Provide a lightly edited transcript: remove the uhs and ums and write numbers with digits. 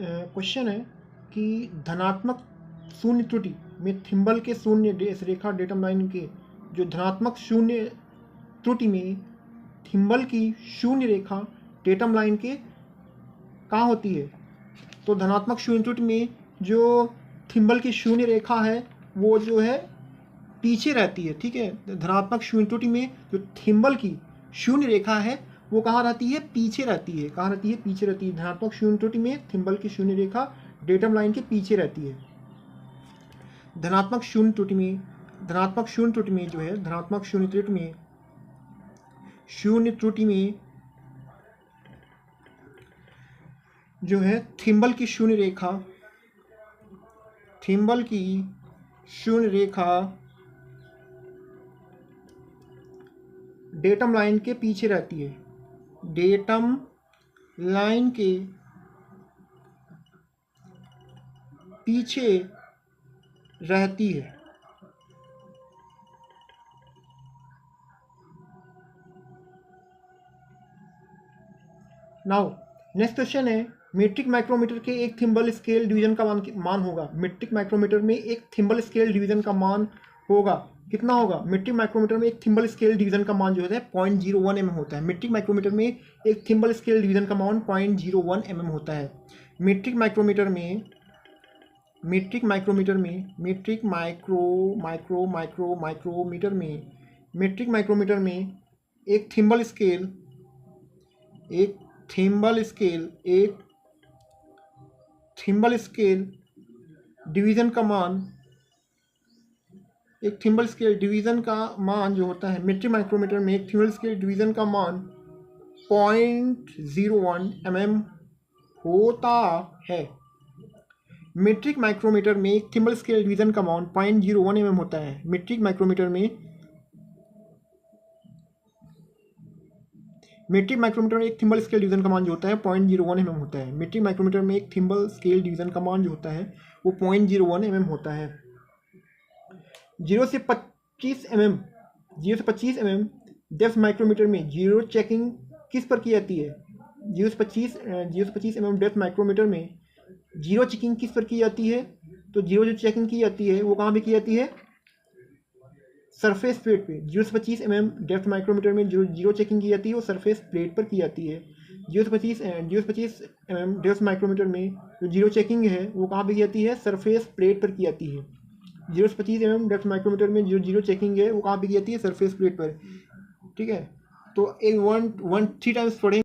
Question है कि धनात्मक शून्य त्रुटि में थिम्बल के शून्य रेखा डेटम लाइन के जो धनात्मक शून्य त्रुटि में थिम्बल की शून्य रेखा डेटम लाइन के कहाँ होती है। तो धनात्मक शून्य त्रुटि में जो थिम्बल की शून्य रेखा है वो जो है पीछे रहती है। ठीक है, धनात्मक शून्य त्रुटि में जो थिम्बल की शून्य रेखा है वो कहाँ रहती है, पीछे रहती है। कहाँ रहती है, पीछे रहती है। धनात्मक शून्य त्रुटि में थिम्बल की शून्य रेखा डेटम लाइन के पीछे रहती है। धनात्मक शून्य त्रुटि में जो है धनात्मक शून्य त्रुटि में जो है थिम्बल की शून्य रेखा डेटम लाइन के पीछे रहती है। डेटम लाइन के पीछे रहती है। नाउ नेक्स्ट क्वेश्चन है, मीट्रिक माइक्रोमीटर के एक थिम्बल स्केल डिवीजन का मान होगा। मीट्रिक माइक्रोमीटर में एक थिम्बल स्केल डिवीजन का मान होगा, कितना होगा। मीट्रिक माइक्रोमीटर में एक थिम्बल स्केल डिवीजन का मान जो होता है 0.01 mm होता है। मीट्रिक माइक्रोमीटर में एक थिम्बल स्केल डिवीजन का मान 0.01 mm होता है। मीट्रिक माइक्रोमीटर में एक थिम्बल स्केल डिवीजन का मान जो होता है, मीट्रिक माइक्रोमीटर में एक थिम्बल स्केल डिवीजन का मान 0.01 mm होता है। मीट्रिक माइक्रोमीटर में एक थिम्बल स्केल डिवीजन का मान 0.01 mm होता है। मीट्रिक माइक्रोमीटर में एक थिम्बल स्केल डिवीजन का मान जो होता है 0.01 mm होता है। मीट्रिक माइक्रोमीटर में एक थिम्बल स्केल डिवीजन का मान जो होता है वो 0.01 mm होता है। 0 से 25 mm डेप्थ माइक्रोमीटर में जीरो चेकिंग किस पर की जाती है। 0 से 25 mm डेप्थ माइक्रोमीटर में जीरो चेकिंग किस पर की जाती है। तो जीरो जो चेकिंग की जाती है वो कहाँ पे की जाती है, सरफेस प्लेट पे। 0 से 25 mm डेप्थ माइक्रोमीटर में जो जीरो चेकिंग की जाती है वो सरफेस प्लेट पर की जाती है। 0 से 25 mm डेप्थ माइक्रोमीटर में जो जीरो चेकिंग है वो कहाँ पे की जाती है, सरफेस प्लेट पर की जाती है। 0 से 25 mm डेप्थ माइक्रोमीटर में जो जीरो चेकिंग है वो कहाँ पे की जाती है, सरफेस प्लेट पर। ठीक है, तो एक 3 टाइम्स पढ़ेंगे।